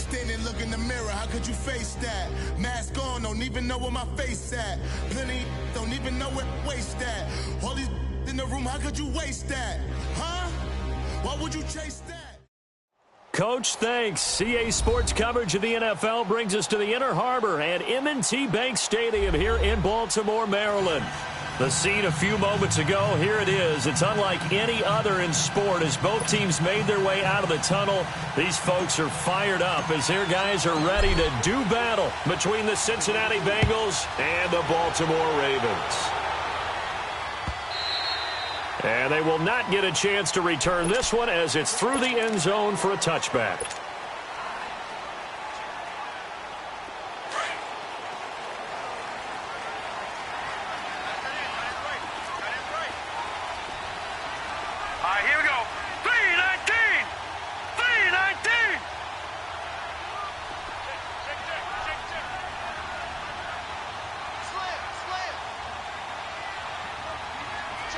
Standing, look in the mirror, how could you face that? Mask on, don't even know where my face at. Plenty, don't even know where waste at. All these in the room, how could you waste that? Huh? Why would you chase that? Coach, thanks. CA Sports coverage of the NFL brings us to the Inner Harbor at M19 Bank Stadium here in Baltimore, Maryland. The scene a few moments ago, here it is. It's unlike any other in sport as both teams made their way out of the tunnel. These folks are fired up as their guys are ready to do battle between the Cincinnati Bengals and the Baltimore Ravens. And they will not get a chance to return this one as it's through the end zone for a touchback. Here we go. 319! 319!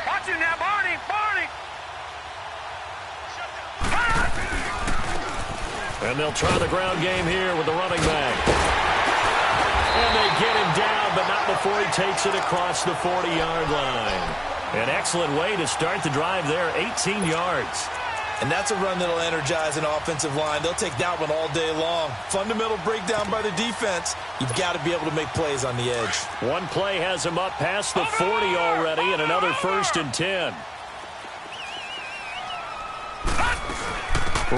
Watch it now, Barney! Barney! And they'll try the ground game here with the running back. And they get him down, but not before he takes it across the 40-yard line. An excellent way to start the drive there, 18 yards. And that's a run that'll energize an offensive line. They'll take that one all day long. Fundamental breakdown by the defense. You've got to be able to make plays on the edge. One play has him up past the 40 already, and another 1st and 10.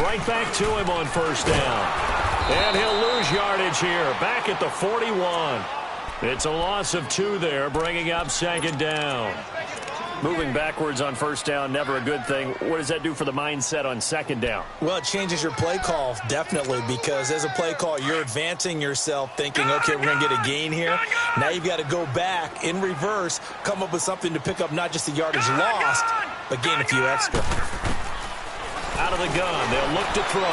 Right back to him on 1st down. And he'll lose yardage here, back at the 41. It's a loss of 2 there, bringing up 2nd down. Moving backwards on 1st down, never a good thing. What does that do for the mindset on 2nd down? Well, it changes your play call, definitely, because as a play call, you're advancing yourself thinking, okay, we're going to get a gain here. Now you've got to go back in reverse, come up with something to pick up not just the yardage lost, but gain a few extra. Out of the gun, they'll look to throw.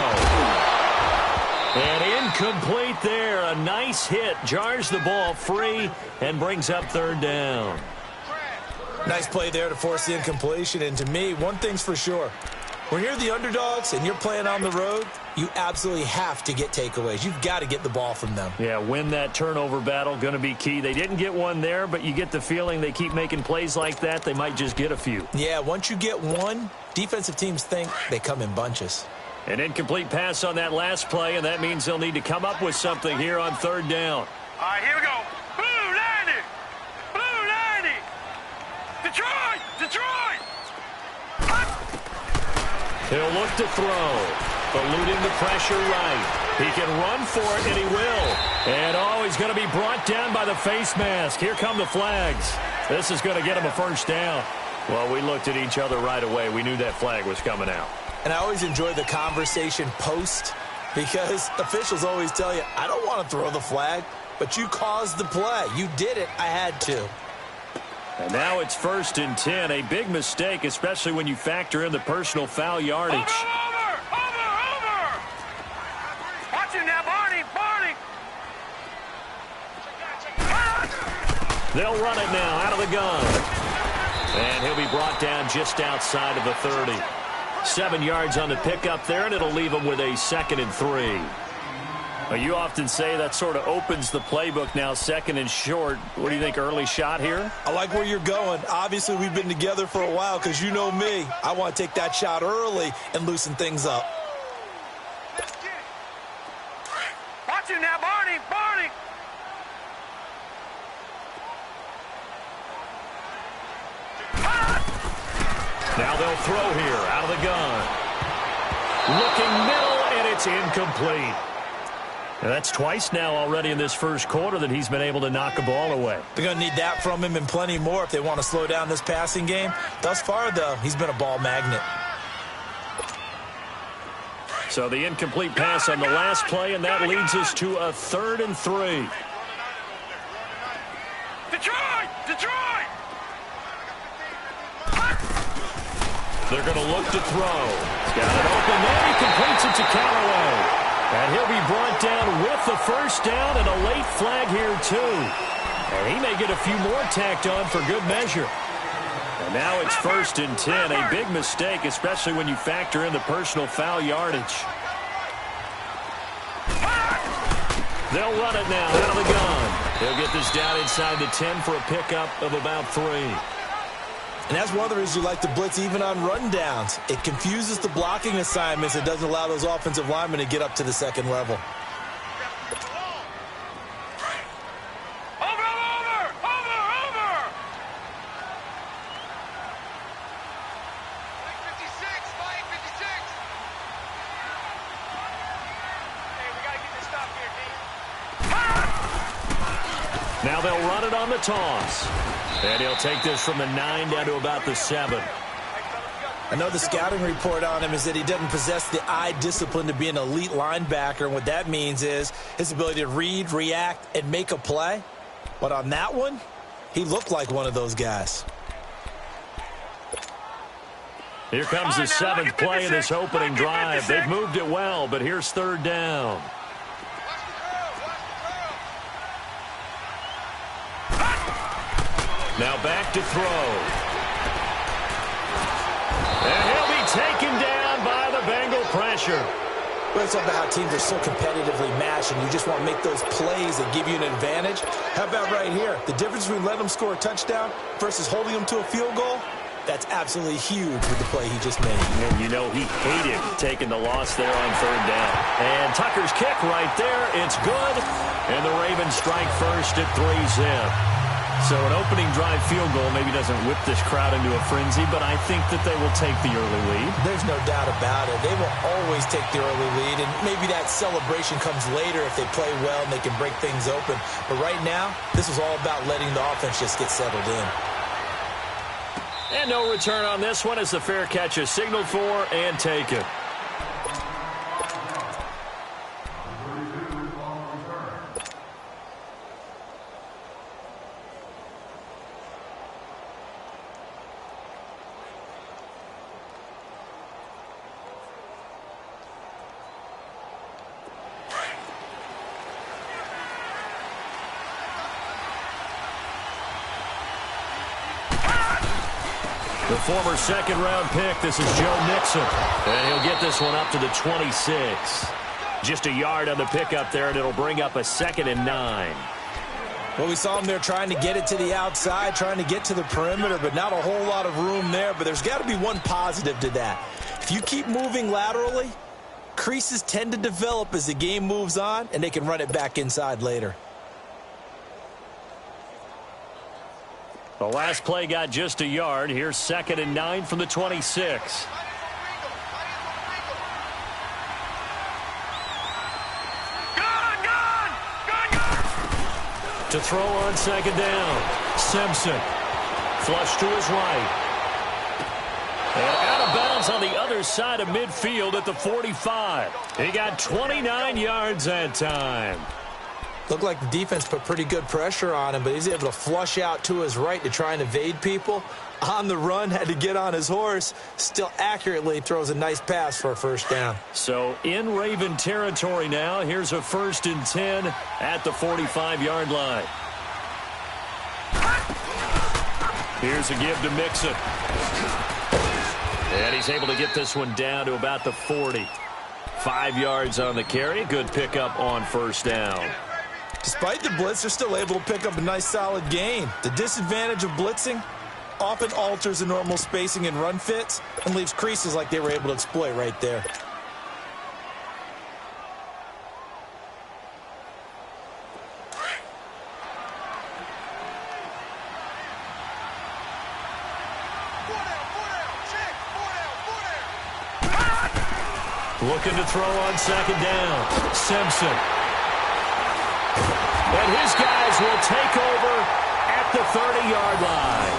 And incomplete there. A nice hit, jars the ball free, and brings up 3rd down. Nice play there to force the incompletion. And to me, one thing's for sure. When you're the underdogs and you're playing on the road, you absolutely have to get takeaways. You've got to get the ball from them. Yeah, win that turnover battle, going to be key. They didn't get one there, but you get the feeling they keep making plays like that, they might just get a few. Yeah, once you get one, defensive teams think they come in bunches. An incomplete pass on that last play, and that means they'll need to come up with something here on 3rd down. All right, here we go. Blue 90! Blue 90! Detroit! Detroit! He'll look to throw, eluding the pressure right. He can run for it, and he will. And, oh, he's going to be brought down by the face mask. Here come the flags. This is going to get him a 1st down. Well, we looked at each other right away. We knew that flag was coming out. And I always enjoy the conversation post because officials always tell you, I don't want to throw the flag, but you caused the play. You did it. I had to. And now it's 1st and 10. A big mistake, especially when you factor in the personal foul yardage. Over! Watch it now, Barney! Barney! They'll run it now out of the gun. And he'll be brought down just outside of the 30. 7 yards on the pickup there, and it'll leave him with a 2nd and 3. Well, you often say that sort of opens the playbook now, 2nd and short. What do you think, early shot here? I like where you're going. Obviously, we've been together for a while because you know me. I want to take that shot early and loosen things up. Watch it now, Barney! Barney! Now they'll throw here out of the gun. Looking middle, and it's incomplete. And that's twice now already in this 1st quarter that he's been able to knock a ball away. They're going to need that from him and plenty more if they want to slow down this passing game. Thus far, though, he's been a ball magnet. So the incomplete pass on the last play, and that leads us to a 3rd and 3. Detroit! Detroit! They're going to look to throw. He's got it open there. He completes it to Callaway. And he'll be brought down with the 1st down and a late flag here, too. And he may get a few more tacked on for good measure. And now it's 1st and 10. A big mistake, especially when you factor in the personal foul yardage. They'll run it now out of the gun. He'll get this down inside the 10 for a pickup of about 3. And that's one of the reasons you like to blitz even on rundowns. It confuses the blocking assignments. It doesn't allow those offensive linemen to get up to the second level. Now they'll run it on the toss. And he'll take this from the 9 down to about the 7. I know the scouting report on him is that he doesn't possess the eye discipline to be an elite linebacker. And what that means is his ability to read, react, and make a play. But on that one, he looked like one of those guys. Here comes the 7th play of this opening drive. They've moved it well, but here's 3rd down. Now back to throw. And he'll be taken down by the Bengal pressure. Well, it's about how teams are so competitively matched, and you just want to make those plays that give you an advantage. How about right here? The difference between letting them score a touchdown versus holding them to a field goal, that's absolutely huge with the play he just made. And you know he hated taking the loss there on 3rd down. And Tucker's kick right there. It's good. And the Ravens strike first at 3-zip. So an opening drive field goal maybe doesn't whip this crowd into a frenzy, but I think that they will take the early lead. There's no doubt about it. They will always take the early lead, and maybe that celebration comes later if they play well and they can break things open. But right now, this is all about letting the offense just get settled in. And no return on this one as the fair catch is signaled for and taken. The former second-round pick, this is Joe Mixon. And he'll get this one up to the 26. Just a yard on the pickup there, and it'll bring up a 2nd and 9. Well, we saw him there trying to get it to the outside, trying to get to the perimeter, but not a whole lot of room there. But there's got to be one positive to that. If you keep moving laterally, creases tend to develop as the game moves on, and they can run it back inside later. The last play got just a yard. Here's 2nd and 9 from the 26. To throw on 2nd down. Simpson. Flush to his right. And out of bounds on the other side of midfield at the 45. He got 29 yards that time. Looked like the defense put pretty good pressure on him, but he's able to flush out to his right to try and evade people. On the run, had to get on his horse. Still accurately throws a nice pass for a 1st down. So in Raven territory now. Here's a 1st and 10 at the 45-yard line. Here's a give to Mixon. And he's able to get this one down to about the 40. 5 yards on the carry. Good pickup on 1st down. Despite the blitz, they're still able to pick up a nice solid gain. The disadvantage of blitzing often alters the normal spacing and run fits and leaves creases like they were able to exploit right there. Looking to throw on 2nd down. Simpson. And his guys will take over at the 30-yard line.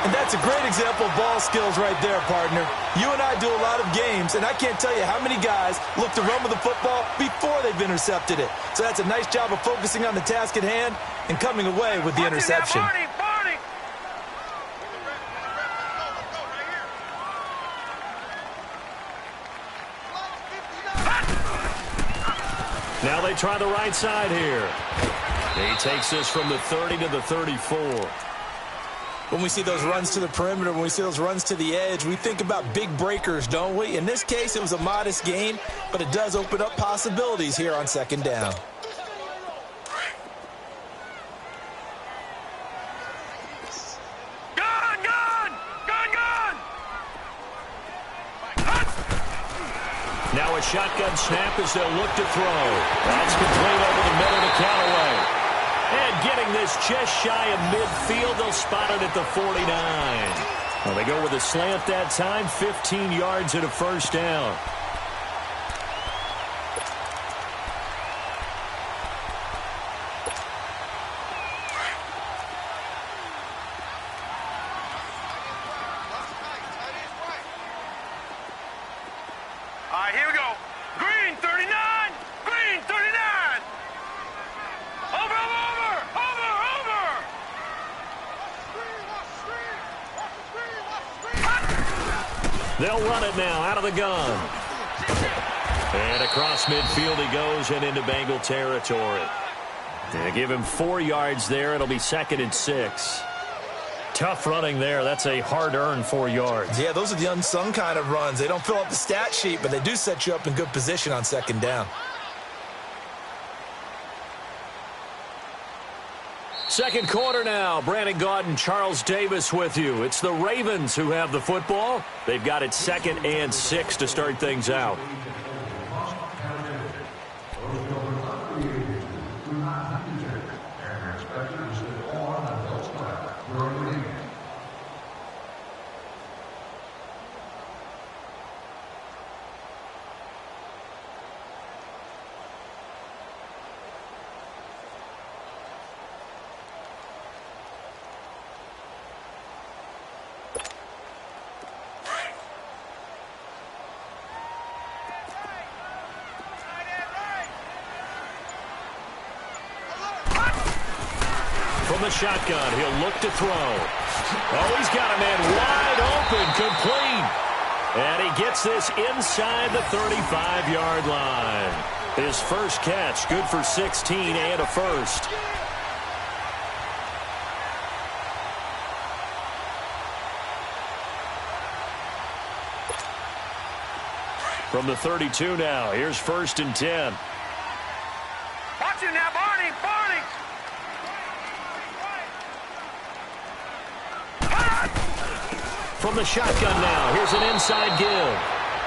And that's a great example of ball skills right there, partner. You and I do a lot of games, and I can't tell you how many guys look to run with the football before they've intercepted it. So that's a nice job of focusing on the task at hand and coming away with the interception. Now they try the right side here. He takes this from the 30 to the 34. when we see those runs to the perimeter, when we see those runs to the edge, we think about big breakers, don't we? In this case, it was a modest gain, but it does open up possibilities here on second down. Now a shotgun snap as they'll look to throw. That's complete over the middle to Callaway. And getting this just shy of midfield, they'll spot it at the 49. Well, they go with a slant that time, 15 yards and a first down. Here we go. Green 39. Green 39. Over. They'll run it now out of the gun. And across midfield he goes and into Bengal territory. They give him 4 yards there. It'll be 2nd and 6. Tough running there. That's a hard-earned 4 yards. Yeah, those are the unsung kind of runs. They don't fill up the stat sheet, but they do set you up in good position on second down. Second quarter now. Brandon Gaudin, Charles Davis with you. It's the Ravens who have the football. They've got it 2nd and 6 to start things out. From the shotgun, he'll look to throw. Oh, he's got a man wide open, complete. And he gets this inside the 35-yard line. His first catch, good for 16 and a first. From the 32 now, here's 1st and 10. Watch him now, Barney. From the shotgun now, here's an inside give.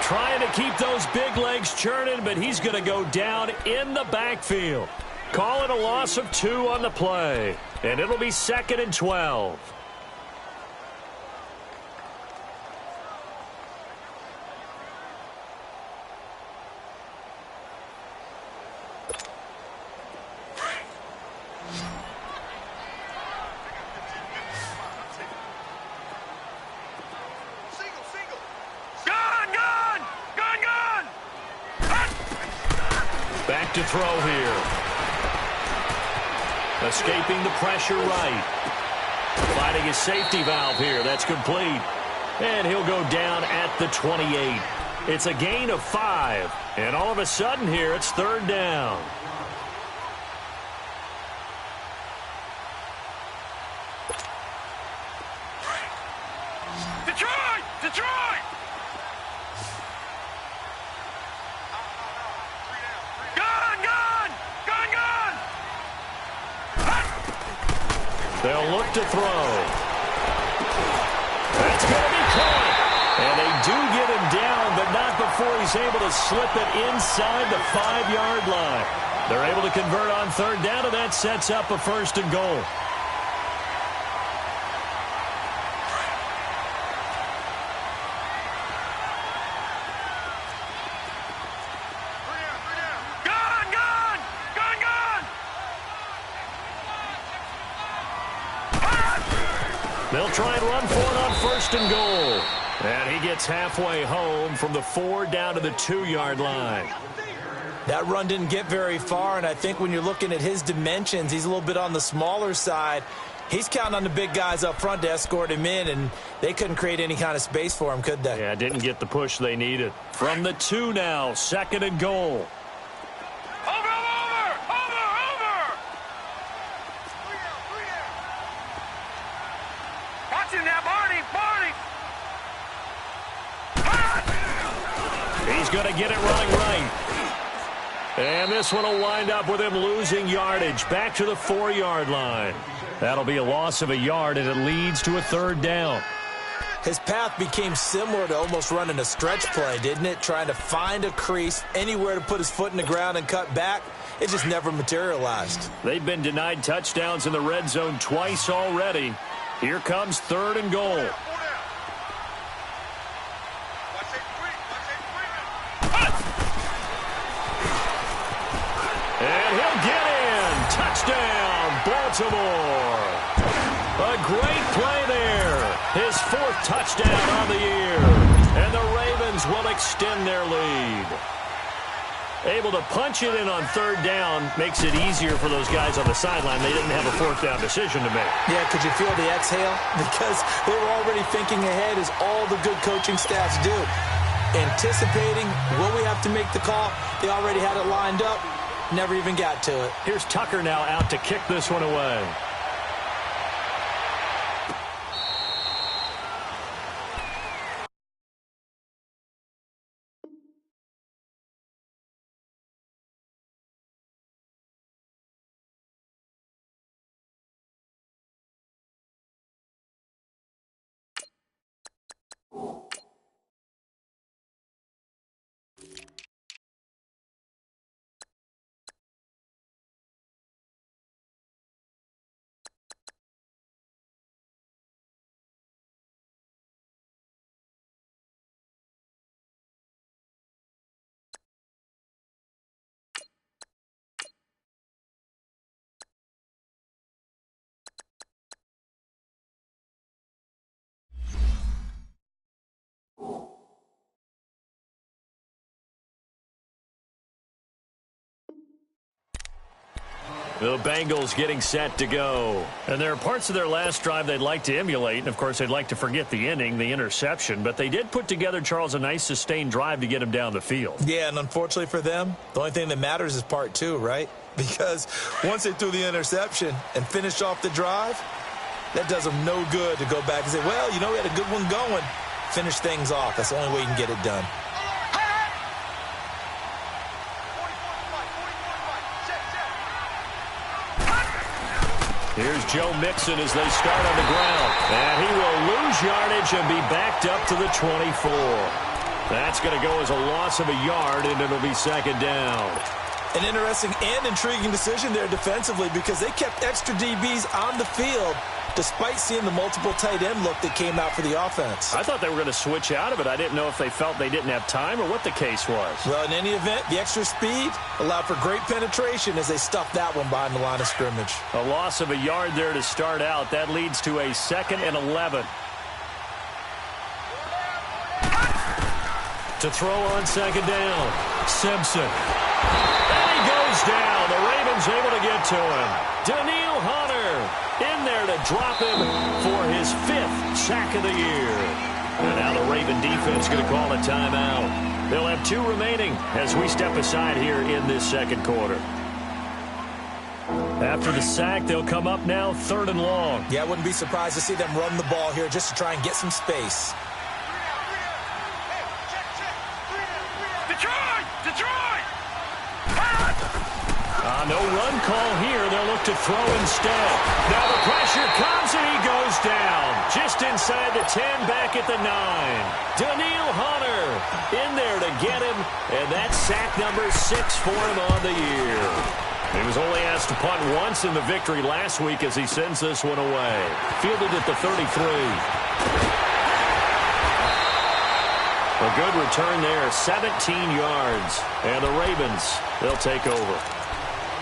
Trying to keep those big legs churning, but he's going to go down in the backfield. Call it a loss of 2 on the play, and it'll be 2nd and 12. Back to throw here. Escaping the pressure right. Finding his safety valve here. That's complete. And he'll go down at the 28. It's a gain of 5. And all of a sudden here, it's 3rd down. Detroit! They'll look to throw. That's going to be caught. And they do get him down, but not before he's able to slip it inside the 5-yard line. They're able to convert on 3rd down, and that sets up a 1st and goal. They'll try and run for it on 1st and goal. And he gets halfway home from the 4 down to the 2-yard line. That run didn't get very far, and I think when you're looking at his dimensions, he's a little bit on the smaller side. He's counting on the big guys up front to escort him in, and they couldn't create any kind of space for him, could they? Yeah, didn't get the push they needed. From the 2 now, 2nd and goal. going to get it running right. And this one will wind up with him losing yardage back to the 4-yard line. That'll be a loss of a yard, and it leads to a 3rd down. His path became similar to almost running a stretch play, didn't it? Trying to find a crease, anywhere to put his foot in the ground and cut back. It just never materialized. They've been denied touchdowns in the red zone twice already. Here comes 3rd and goal. And he'll get in. Touchdown, Baltimore. A great play there. His 4th touchdown on the year. And the Ravens will extend their lead. Able to punch it in on 3rd down makes it easier for those guys on the sideline. They didn't have a 4th down decision to make. Yeah, could you feel the exhale? Because they were already thinking ahead, as all the good coaching staffs do. Anticipating, will we have to make the call? They already had it lined up. Never even got to it. Here's Tucker now out to kick this one away. The Bengals getting set to go. And there are parts of their last drive they'd like to emulate. And, of course, they'd like to forget the inning, the interception. But they did put together, Charles, a nice sustained drive to get him down the field. Yeah, and unfortunately for them, the only thing that matters is part 2, right? Because once they threw the interception and finished off the drive, that does them no good to go back and say, well, you know, we had a good one going. Finish things off. That's the only way you can get it done. Here's Joe Mixon as they start on the ground. And he will lose yardage and be backed up to the 24. That's going to go as a loss of a yard, and it'll be 2nd down. An interesting and intriguing decision there defensively, because they kept extra DBs on the field despite seeing the multiple tight end look that came out for the offense. I thought they were going to switch out of it. I didn't know if they felt they didn't have time or what the case was. Well, in any event, the extra speed allowed for great penetration as they stuffed that one behind the line of scrimmage. A loss of a yard there to start out. That leads to a 2nd and 11. To throw on 2nd down, Simpson. And he goes down. The Ravens able to get to him. Daniil Hunter in there to drop him for his 5th sack of the year. And now the Raven defense going to call a timeout. They'll have 2 remaining as we step aside here in this 2nd quarter. After the sack, they'll come up now 3rd and long. Yeah, I wouldn't be surprised to see them run the ball here just to try and get some space. No run call here. They'll look to throw instead. Now the pressure comes and he goes down. Just inside the 10, back at the 9. Daniil Hunter in there to get him. And that's sack number 6 for him on the year. He was only asked to punt once in the victory last week as he sends this one away. Fielded at the 33. A good return there, 17 yards. And the Ravens, they'll take over.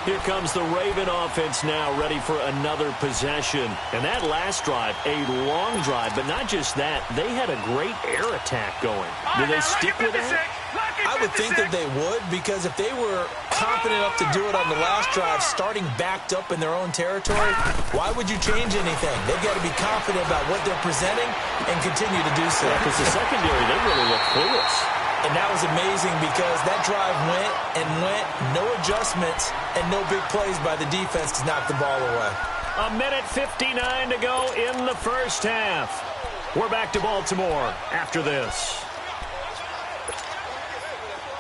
Here comes the Raven offense now, ready for another possession. And that last drive, a long drive, but not just that. They had a great air attack going. Do they stick with that? I would think that they would, because if they were confident enough to do it on the last drive, starting backed up in their own territory, why would you change anything? They've got to be confident about what they're presenting and continue to do so. Because the secondary, they really look clueless. And that was amazing because that drive went and went, no adjustments, and no big plays by the defense to knock the ball away. 1:59 to go in the first half. We're back to Baltimore after this.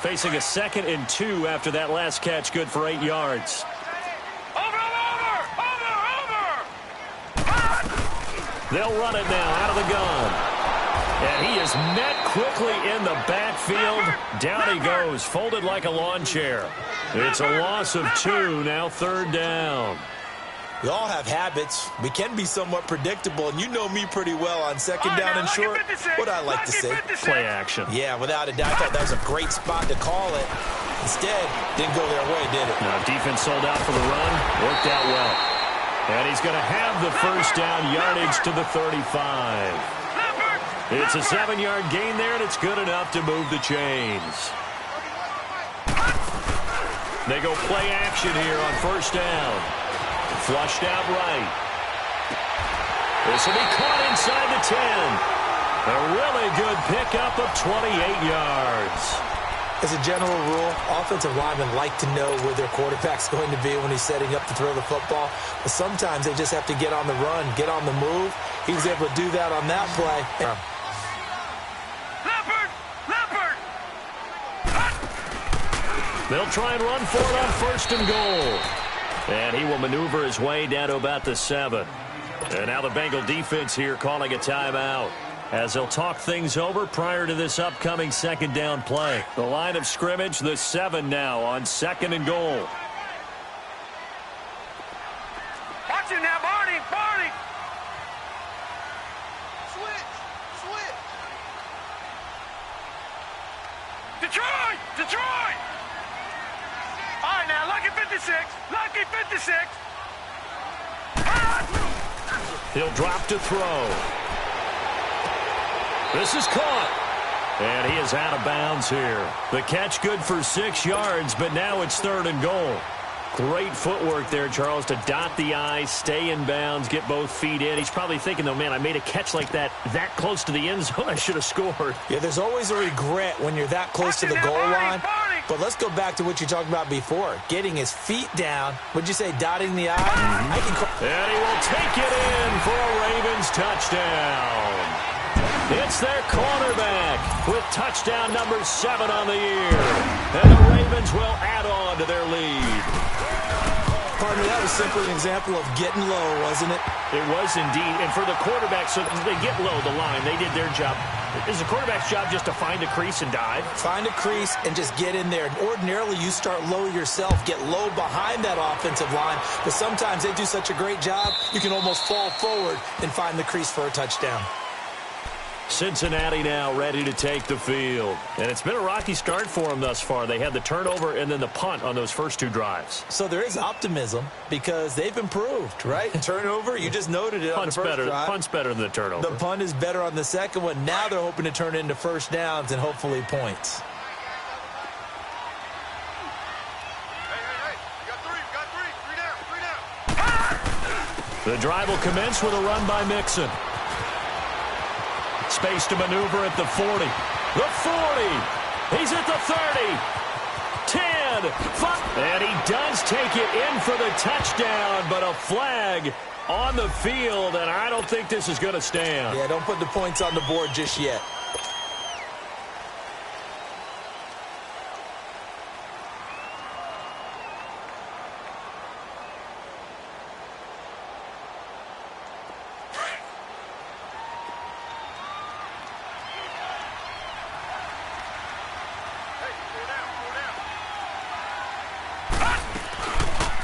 Facing a 2nd and 2 after that last catch, good for 8 yards. They'll run it now out of the gun. And he is met quickly in the backfield. Down he goes, folded like a lawn chair. It's a loss of 2, now 3rd down. We all have habits. We can be somewhat predictable, and you know me pretty well on 2nd down and short. What I like to say. Play action. Yeah, without a doubt. I thought that was a great spot to call it. Instead, didn't go their way, did it? Now, defense sold out for the run. Worked out well. And he's going to have the 1st down, yardage to the 35. It's a 7-yard gain there, and it's good enough to move the chains. They go play action here on 1st down. Flushed out right. This will be caught inside the 10. A really good pickup of 28 yards. As a general rule, offensive linemen like to know where their quarterback's going to be when he's setting up to throw the football. But sometimes they just have to get on the run, get on the move. He was able to do that on that play. They'll try and run for it on 1st and goal. And he will maneuver his way down to about the 7. And now the Bengal defense here calling a timeout, as they'll talk things over prior to this upcoming 2nd down play. The line of scrimmage, the 7 now on 2nd and goal. Watch it now, Barney, Barney. Switch. Detroit. All right, now, lucky 56. Lucky 56. He'll drop to throw. This is caught. And he is out of bounds here. The catch good for 6 yards, but now it's 3rd and goal. Great footwork there, Charles, to dot the I, stay in bounds, get both feet in. He's probably thinking, though, man, I made a catch like that close to the end zone. I should have scored. Yeah, there's always a regret when you're that close to the goal line. But let's go back to what you talked about before. Getting his feet down. Would you say dotting the I? And he will take it in for a Ravens touchdown. It's their cornerback with touchdown number 7 on the year. And the Ravens will add on to their lead. Partner, that was simply an example of getting low, wasn't it? It was indeed. And for the quarterback, so they get low the line. They did their job. Is the quarterback's job just to find a crease and dive? Find a crease and just get in there. And ordinarily, you start low yourself, get low behind that offensive line. But sometimes they do such a great job, you can almost fall forward and find the crease for a touchdown. Cincinnati now ready to take the field. And it's been a rocky start for them thus far. They had the turnover and then the punt on those first 2 drives. So there is optimism because they've improved, right? Turnover, you just noted it on the first drive. Punt's better than the turnover. The punt is better on the second one. Now they're hoping to turn it into 1st downs and hopefully points. The drive will commence with a run by Mixon. Space to maneuver at the 40. The 40. He's at the 30. 10. 5. And he does take it in for the touchdown, but a flag on the field, and I don't think this is going to stand. Yeah, don't put the points on the board just yet.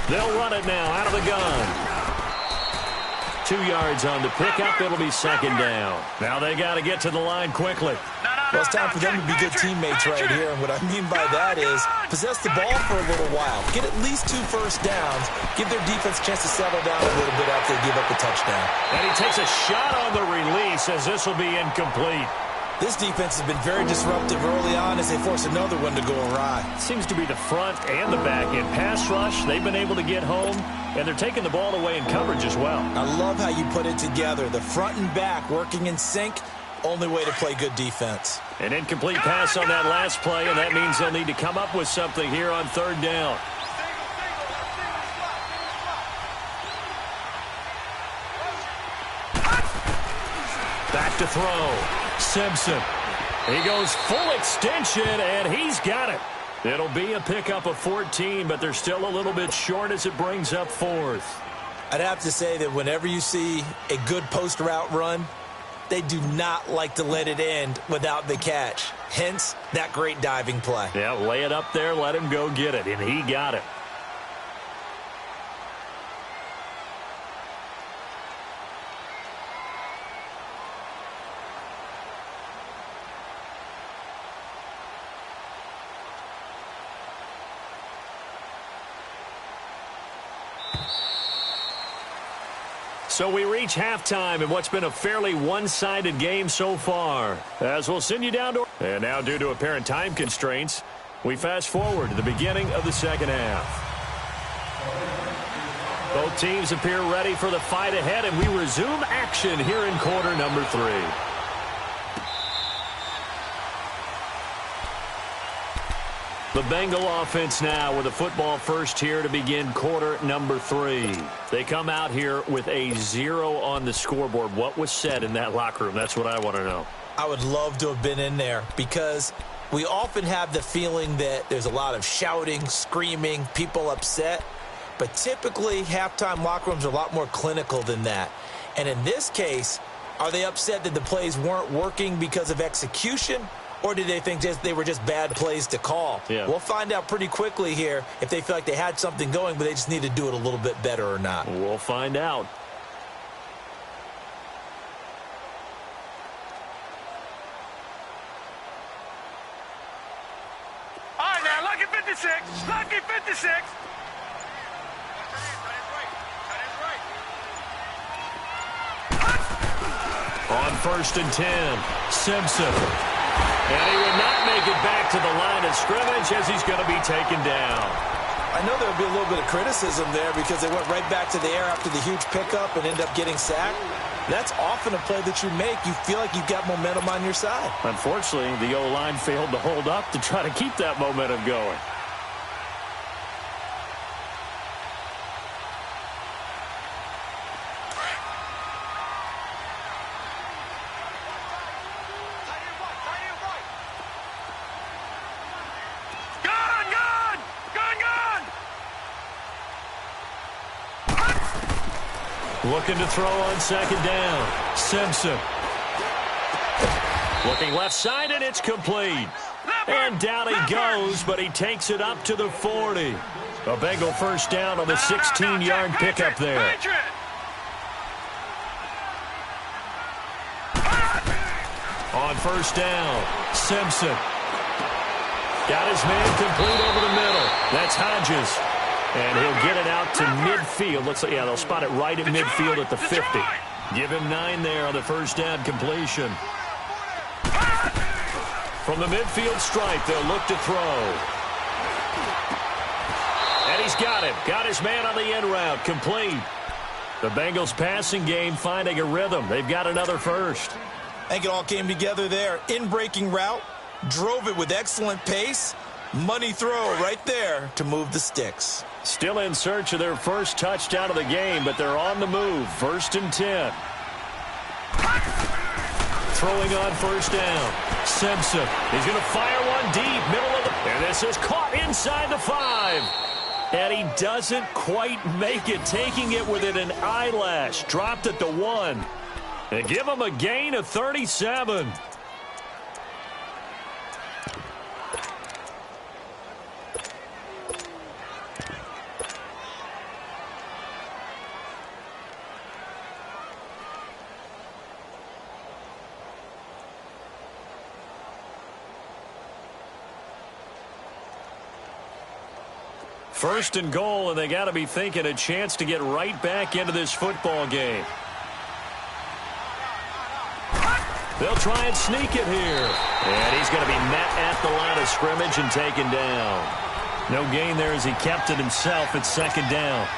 They'll run it now out of the gun. 2 yards on the pickup. It'll be 2nd down. Now they got to get to the line quickly. Well, it's time for them to be good teammates right here. And what I mean by that is possess the ball for a little while. Get at least 2 first downs. Give their defense a chance to settle down a little bit after they give up a touchdown. And he takes a shot on the release as this will be incomplete. This defense has been very disruptive early on as they force another one to go awry. Seems to be the front and the back. In pass rush, they've been able to get home, and they're taking the ball away in coverage as well. I love how you put it together. The front and back working in sync. Only way to play good defense. An incomplete pass on that last play, and that means they'll need to come up with something here on 3rd down. Back to throw. Simpson. He goes full extension, and he's got it. It'll be a pickup of 14, but they're still a little bit short as it brings up 4th. I'd have to say that whenever you see a good post route run, they do not like to let it end without the catch. Hence, that great diving play. Yeah, lay it up there, let him go get it, and he got it. So we reach halftime in what's been a fairly one-sided game so far. As we'll send you down to... And now, due to apparent time constraints, we fast forward to the beginning of the second half. Both teams appear ready for the fight ahead, and we resume action here in quarter number 3. The Bengal offense now with a football first here to begin quarter number 3. They come out here with a 0 on the scoreboard. What was said in that locker room? That's what I want to know. I would love to have been in there because we often have the feeling that there's a lot of shouting, screaming, people upset. But typically, halftime locker rooms are a lot more clinical than that. And in this case, are they upset that the plays weren't working because of execution? Or did they think they were just bad plays to call? Yeah. We'll find out pretty quickly here if they feel like they had something going, but they just need to do it a little bit better or not. We'll find out. All right, now, lucky 56. Lucky 56. On 1st and 10, Simpson. And he would not make it back to the line of scrimmage as he's going to be taken down. I know there would be a little bit of criticism there because they went right back to the air after the huge pickup and end up getting sacked. That's often a play that you make. You feel like you've got momentum on your side. Unfortunately, the O-line failed to hold up to try to keep that momentum going. Looking to throw on 2nd down. Simpson. Looking left side, and it's complete. And down he goes, but he takes it up to the 40. A Bengal first down on the 16-yard pickup there. On 1st down, Simpson. Got his man complete over the middle. That's Hodges. And he'll get it out to midfield. Looks like, yeah, they'll spot it right at midfield at the 50. Give him 9 there on the first down completion. From the midfield stripe, they'll look to throw. And he's got it. Got his man on the end route. Complete. The Bengals passing game finding a rhythm. They've got another first. I think it all came together there. In-breaking route. Drove it with excellent pace. Money throw right there to move the sticks. Still in search of their first touchdown of the game, but they're on the move. 1st and 10. Throwing on 1st down. Simpson. He's going to fire one deep, middle of the... And this is caught inside the 5. And he doesn't quite make it, taking it within an eyelash. Dropped at the 1. And give him a gain of 37. First and goal, and they got to be thinking a chance to get right back into this football game. They'll try and sneak it here. And he's going to be met at the line of scrimmage and taken down. No gain there as he kept it himself at 2nd down.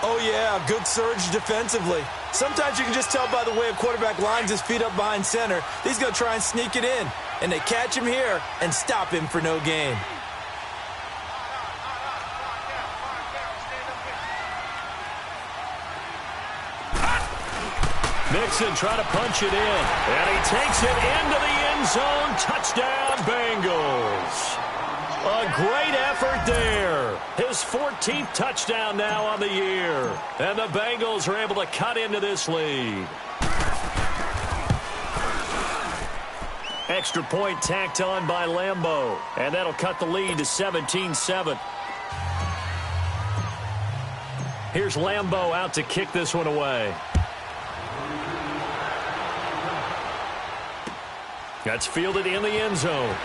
Oh, yeah, good surge defensively. Sometimes you can just tell by the way a quarterback lines his feet up behind center. He's going to try and sneak it in. And they catch him here and stop him for no gain. Mixon trying to punch it in. And he takes it into the end end zone. Touchdown, Bengals. A great effort there. His 14th touchdown now on the year. And the Bengals are able to cut into this lead. Extra point tacked on by Lambeau. And that'll cut the lead to 17-7. Here's Lambeau out to kick this one away. That's fielded in the end zone.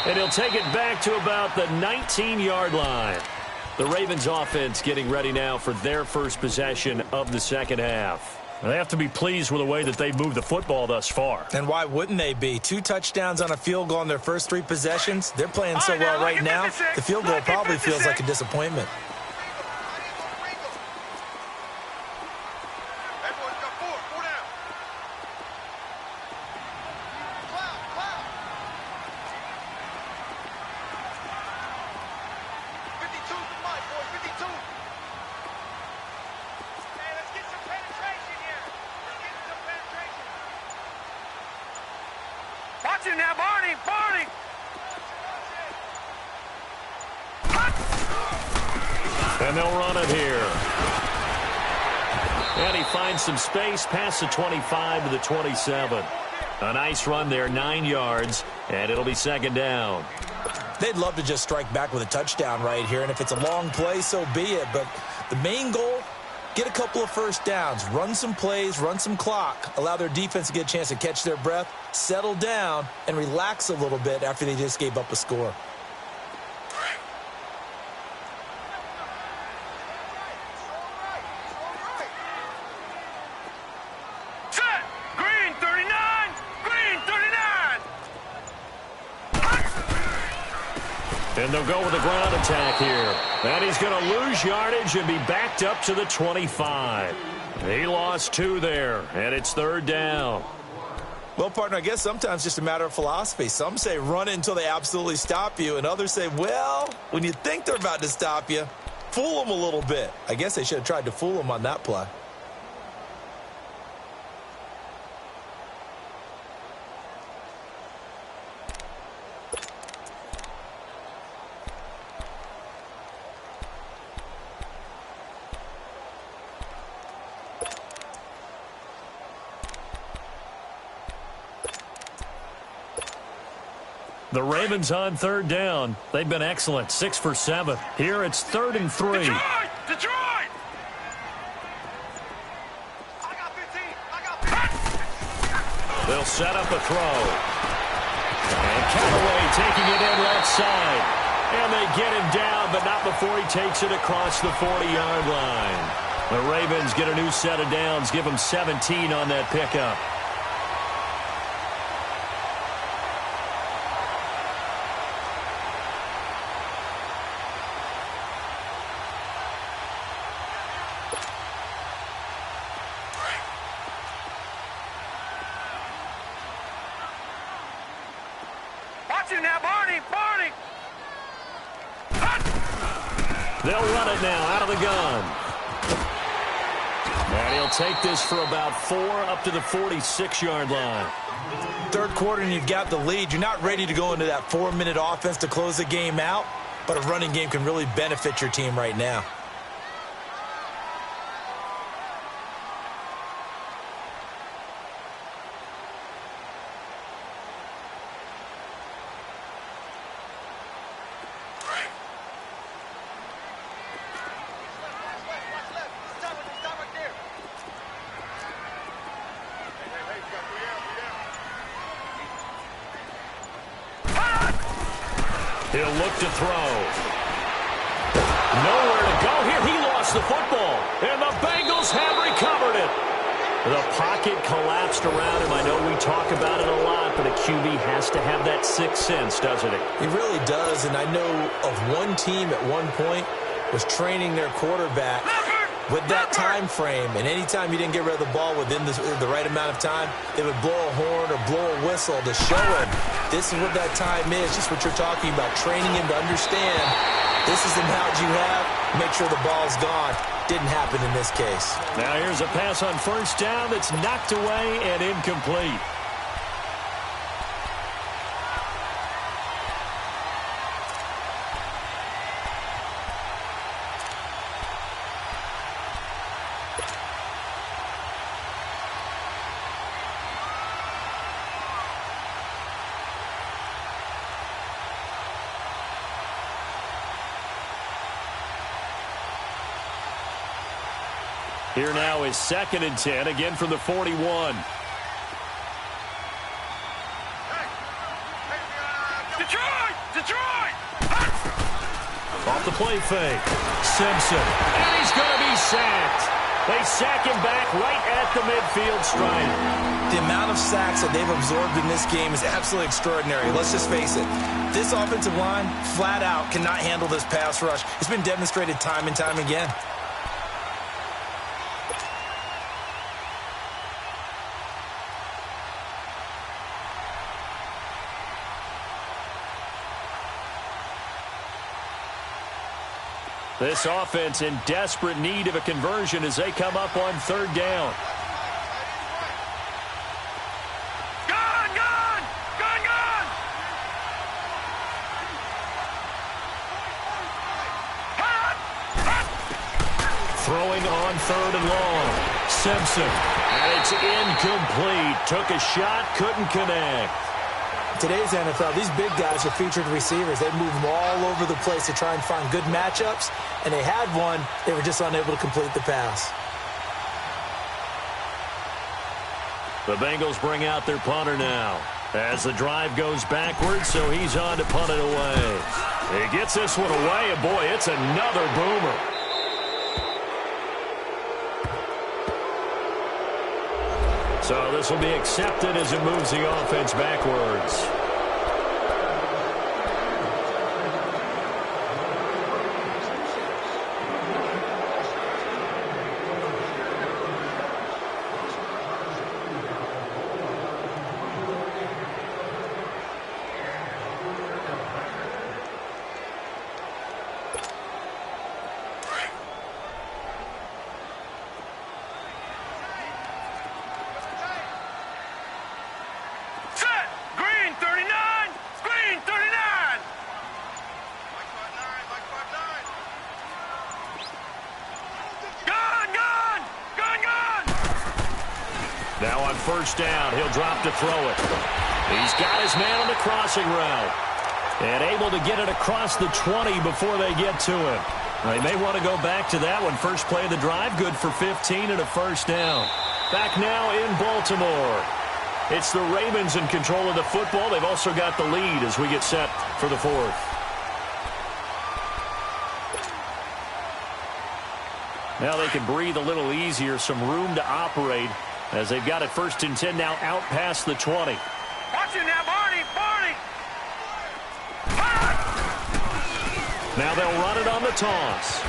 And he'll take it back to about the 19-yard line. The Ravens offense getting ready now for their first possession of the second half. They have to be pleased with the way that they've moved the football thus far. And why wouldn't they be? 2 touchdowns on a field goal in their first 3 possessions. They're playing so well right now, the field goal probably feels like a disappointment. Watch him now, Barney! Barney! And they'll run it here. And he finds some space past the 25 to the 27. A nice run there, 9 yards, and it'll be second down. They'd love to just strike back with a touchdown right here, and if it's a long play, so be it. But the main goal, get a couple of first downs, run some plays, run some clock, allow their defense to get a chance to catch their breath, settle down, and relax a little bit after they just gave up a score. Set! Green 39! Green 39! And they'll go with a ground attack here. And he's going to lose yardage and be backed up to the 25. He lost 2 there, and it's third down. Well, partner, I guess sometimes just a matter of philosophy. Some say run it until they absolutely stop you, and others say, well, when you think they're about to stop you, fool them a little bit. I guess they should have tried to fool them on that play. The Ravens on third down. They've been excellent, 6 for 7. Here it's 3rd and 3. Detroit! Detroit! I got 15. I got 15. They'll set up a throw. And Callaway taking it in left side. And they get him down, but not before he takes it across the 40-yard line. The Ravens get a new set of downs, give them 17 on that pickup. Watch him now, Barney! Barney! They'll run it now out of the gun. And he'll take this for about 4 up to the 46-yard line. Third quarter and you've got the lead. You're not ready to go into that 4-minute offense to close the game out, but a running game can really benefit your team right now. He'll look to throw. Nowhere to go here. He lost the football. And the Bengals have recovered it. The pocket collapsed around him. I know we talk about it a lot, but a QB has to have that sixth sense, doesn't he? He really does, and I know of one team at one point was training their quarterback with that time frame, and anytime he didn't get rid of the ball within the right amount of time, they would blow a horn or blow a whistle to show him this is what that time is, just what you're talking about, training him to understand This is the knowledge you have. Make sure the ball's gone. Didn't happen in this case. Now here's a pass on first down that's knocked away and incomplete. Here now is 2nd and 10, again from the 41. Detroit! Detroit! Off the play fake. Simpson. And he's going to be sacked. They sack him back right at the midfield stripe. The amount of sacks that they've absorbed in this game is absolutely extraordinary. Let's just face it. This offensive line, flat out, cannot handle this pass rush. It's been demonstrated time and time again. This offense in desperate need of a conversion as they come up on 3rd down. Gun! Gun! Gun! Gun! Hot! Hot! Throwing on 3rd and long. Simpson. And it's incomplete. Took a shot, couldn't connect. Today's NFL, these big guys are featured receivers. They move them all over the place to try and find good matchups, and they had one. They were just unable to complete the pass. The Bengals bring out their punter now as the drive goes backwards, so he's on to punt it away. He gets this one away, and boy, it's another boomer. So this will be accepted as it moves the offense backwards. Now on 1st down, he'll drop to throw it. He's got his man on the crossing route. And able to get it across the 20 before they get to him. They may want to go back to that one. First play of the drive, good for 15 and a 1st down. Back now in Baltimore. It's the Ravens in control of the football. They've also got the lead as we get set for the 4th. Now they can breathe a little easier, some room to operate as they've got it 1st and 10 now out past the 20. Watch it now, Barney! Barney! Now they'll run it on the toss.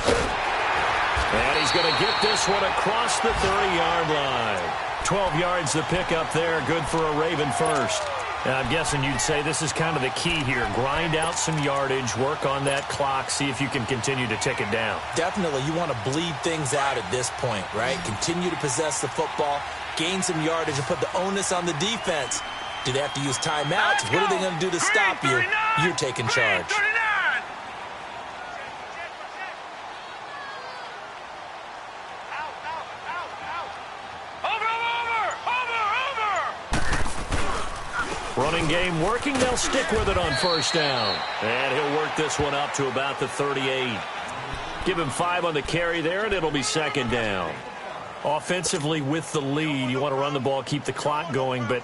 And he's going to get this one across the 30-yard line. 12 yards to pick up there, good for a Raven first. And I'm guessing you'd say this is kind of the key here. Grind out some yardage, work on that clock, see if you can continue to tick it down. Definitely, you want to bleed things out at this point, right? Continue to possess the football, gain some yardage, and put the onus on the defense. Do they have to use timeouts? What are they going to do to stop you? You're taking charge. Running game working. They'll stick with it on 1st down. And he'll work this one up to about the 38. Give him 5 on the carry there, and it'll be 2nd down. Offensively with the lead, you want to run the ball, keep the clock going, but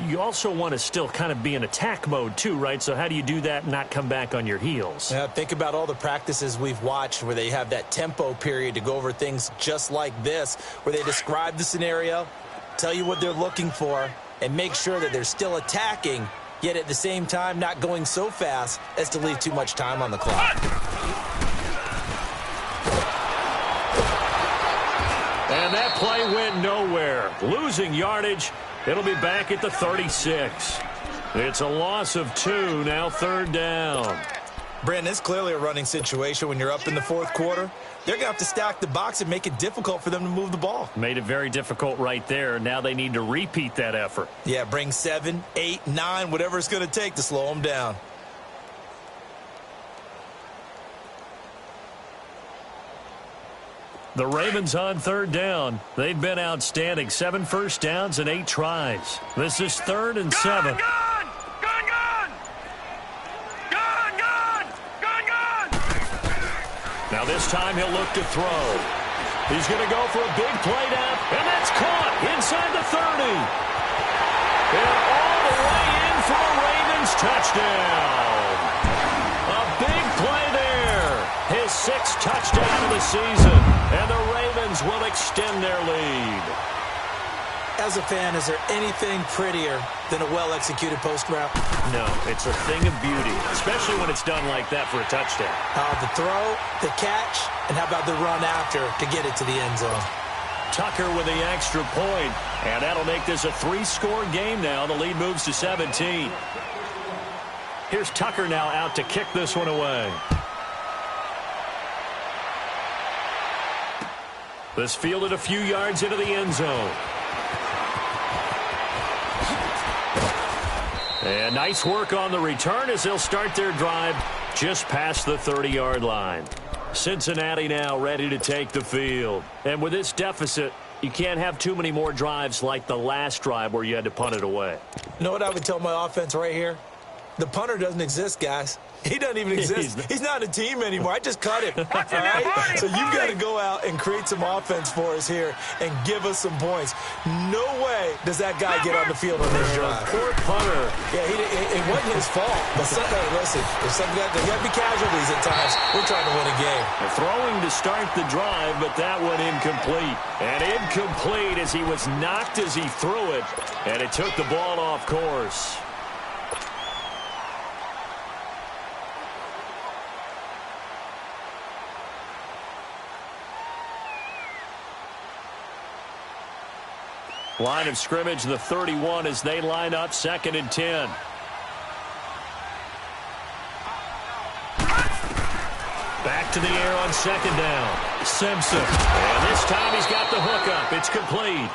you also want to still kind of be in attack mode too, right? So how do you do that and not come back on your heels? Yeah, think about all the practices we've watched where they have that tempo period to go over things just like this, where they describe the scenario, tell you what they're looking for, and make sure that they're still attacking, yet at the same time not going so fast as to leave too much time on the clock. And that play went nowhere. Losing yardage. It'll be back at the 36. It's a loss of 2, now 3rd down. Brandon, it's clearly a running situation when you're up in the fourth quarter. They're going to have to stack the box and make it difficult for them to move the ball. Made it very difficult right there. Now they need to repeat that effort. Yeah, bring 7, 8, 9, whatever it's going to take to slow them down. The Ravens on third down. They've been outstanding. 7 first downs and 8 tries. This is 3rd and 7. Now this time he'll look to throw. He's going to go for a big play down, and that's caught inside the 30. And all the way in for a Ravens touchdown. A big play there. His 6th touchdown of the season, and the Ravens will extend their lead. As a fan, is there anything prettier than a well-executed post route? No, it's a thing of beauty, especially when it's done like that for a touchdown. The throw, the catch, and how about the run after to get it to the end zone? Tucker with the extra point, and that'll make this a 3-score game now. The lead moves to 17. Here's Tucker now out to kick this one away. This fielded a few yards into the end zone. And nice work on the return as they'll start their drive just past the 30-yard line. Cincinnati now ready to take the field. And with this deficit, you can't have too many more drives like the last drive where you had to punt it away. You know what I would tell my offense right here? The punter doesn't exist, guys. He doesn't even exist. He's not a team anymore. I just cut him. All right? So you've got to go out and create some offense for us here and give us some points. No way does that guy get on the field on this drive. Poor punter. Yeah, it wasn't his fault. But listen, there's got to be casualties at times. We're trying to win a game. They're throwing to start the drive, but that one incomplete. And incomplete as he was knocked as he threw it, and it took the ball off course. Line of scrimmage, the 31 as they line up 2nd and 10. Back to the air on 2nd down. Simpson. And this time he's got the hook up. It's complete.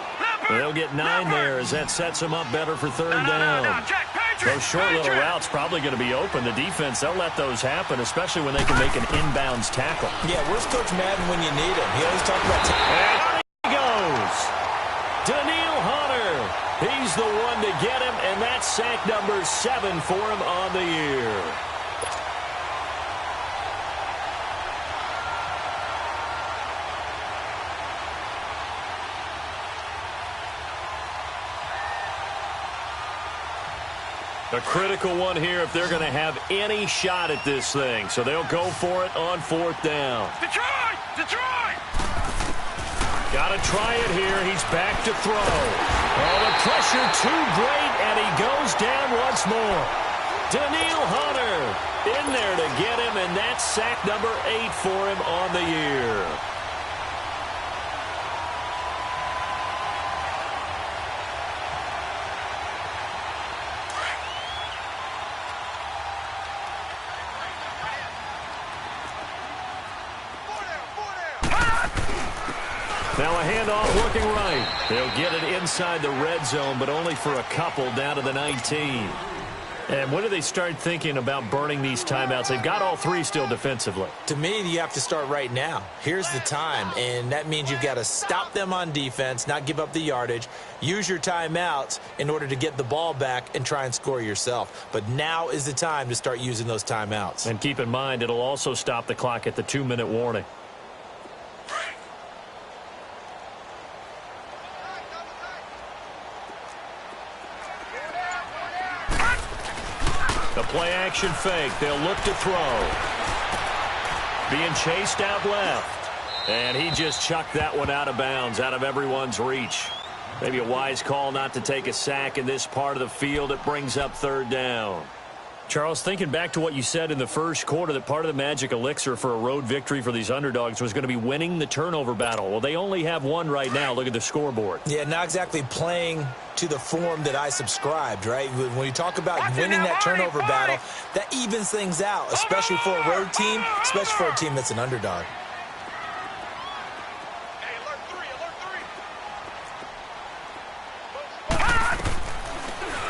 They'll get 9 there as that sets him up better for 3rd down. Those short little routes probably going to be open. The defense, they'll let those happen, especially when they can make an inbounds tackle. Yeah, where's Coach Madden when you need him? He always talks about and he goes. Daniil Hunter. He's the one to get him, and that's sack number 7 for him on the year. A critical one here if they're going to have any shot at this thing. So they'll go for it on 4th down. Detroit! Detroit! Got to try it here. He's back to throw. Oh, the pressure too great, and he goes down once more. Daniil Hunter in there to get him, and that's sack number 8 for him on the year. Now a handoff looking right. They'll get it inside the red zone, but only for a couple down to the 19. And when do they start thinking about burning these timeouts? They've got all 3 still defensively. To me, you have to start right now. Here's the time, and that means you've got to stop them on defense, not give up the yardage, use your timeouts in order to get the ball back and try and score yourself. But now is the time to start using those timeouts. And keep in mind, it'll also stop the clock at the 2-minute warning. The play-action fake. They'll look to throw. Being chased out left. And he just chucked that one out of bounds, out of everyone's reach. Maybe a wise call not to take a sack in this part of the field. It brings up 3rd down. Charles, thinking back to what you said in the first quarter, that part of the magic elixir for a road victory for these underdogs was going to be winning the turnover battle. Well, they only have one right now. Look at the scoreboard. Yeah, not exactly playing to the form that I subscribed, right? When you talk about winning that turnover battle, that evens things out, especially for a road team, especially for a team that's an underdog.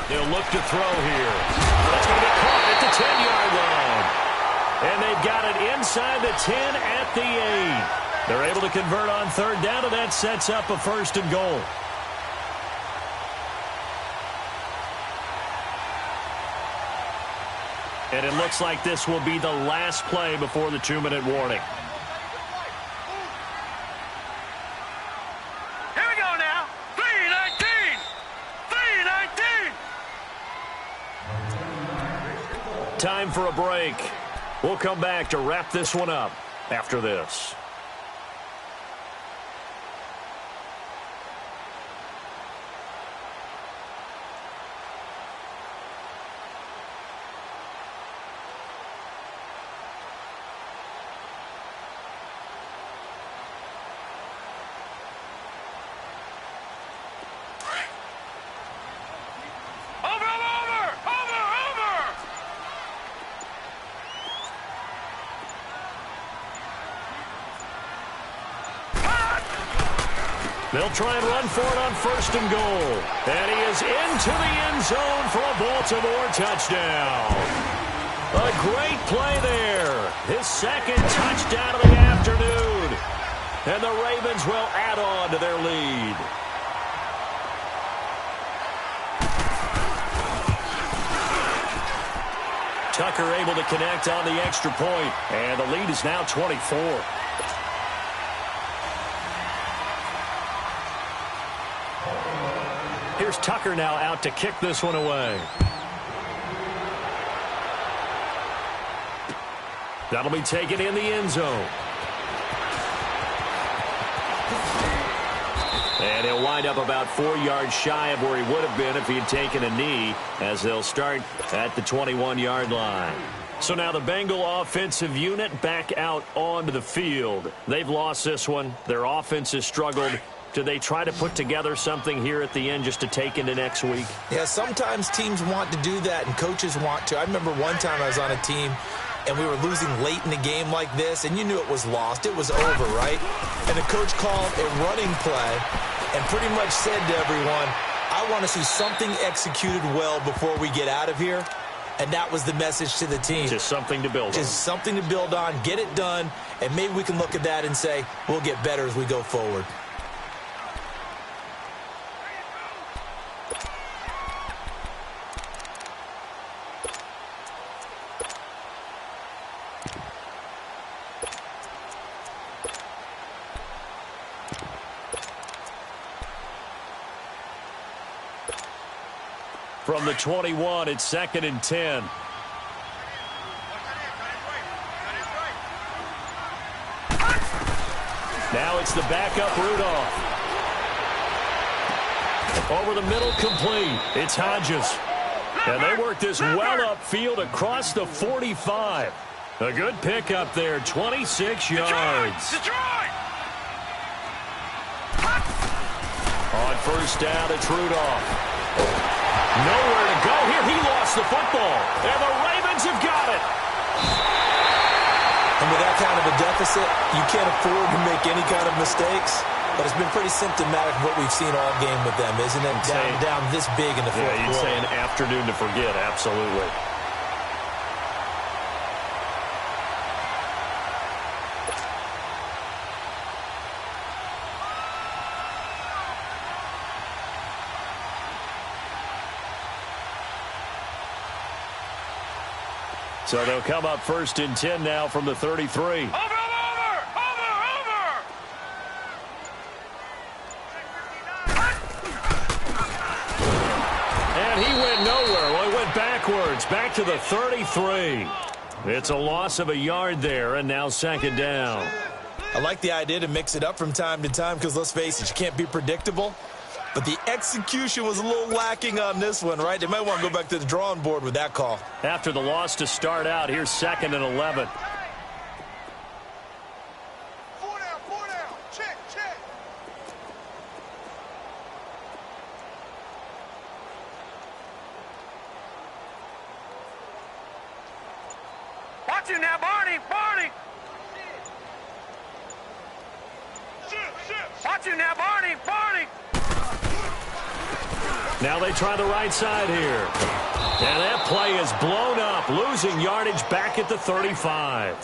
They'll look to throw here. That's going to be caught at the 10-yard line. And they've got it inside the 10 at the 8. They're able to convert on third down, and that sets up a 1st and goal. And it looks like this will be the last play before the 2-minute warning. Here we go now. 3:19. 3:19. Time for a break. We'll come back to wrap this one up after this. They'll try and run for it on 1st and goal. And he is into the end zone for a Baltimore touchdown. A great play there. His 2nd touchdown of the afternoon. And the Ravens will add on to their lead. Tucker able to connect on the extra point. And the lead is now 24. Here's Tucker now out to kick this one away. That'll be taken in the end zone. And he'll wind up about 4 yards shy of where he would have been if he had taken a knee, as they'll start at the 21-yard line. So now the Bengal offensive unit back out onto the field. They've lost this one. Their offense has struggled. Do they try to put together something here at the end just to take into next week? Yeah, sometimes teams want to do that and coaches want to. I remember one time I was on a team and we were losing late in the game like this, and you knew it was lost. It was over, right? And the coach called a running play and pretty much said to everyone, I want to see something executed well before we get out of here. And that was the message to the team. Just something to build on. Just something to build on, get it done, and maybe we can look at that and say, we'll get better as we go forward. From the 21, it's 2nd and 10. Now it's the backup Rudolph. Over the middle, complete. It's Hodges. And they work this well upfield across the 45. A good pickup there, 26 yards. Detroit! On 1st down, it's Rudolph. Nowhere to go here. He lost the football. And the Ravens have got it. And with that kind of a deficit, you can't afford to make any kind of mistakes. But it's been pretty symptomatic of what we've seen all game with them, isn't it? Down this big in the fourth quarter. Yeah, you'd say an afternoon to forget. Absolutely. So they'll come up 1st and 10 now from the 33. Over! And he went nowhere. Well, he went backwards, back to the 33. It's a loss of a yard there, and now 2nd down. I like the idea to mix it up from time to time because, let's face it, you can't be predictable. but the execution was a little lacking on this one, right? They might want to go back to the drawing board with that call. After the loss to start out, here's 2nd and 11. Four down. Check. Watch him now, Barney. Watch him now, Barney. Now they try the right side here. And that play is blown up, losing yardage back at the 35.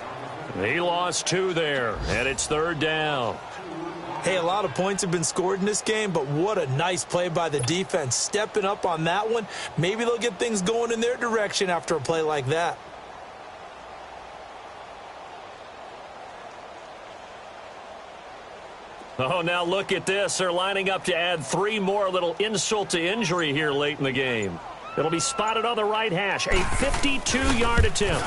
He lost 2 there, and it's 3rd down. Hey, a lot of points have been scored in this game, but what a nice play by the defense. Stepping up on that one, maybe they'll get things going in their direction after a play like that. Oh, now look at this. They're lining up to add 3 more, a little insult to injury here late in the game. It'll be spotted on the right hash. A 52-yard attempt.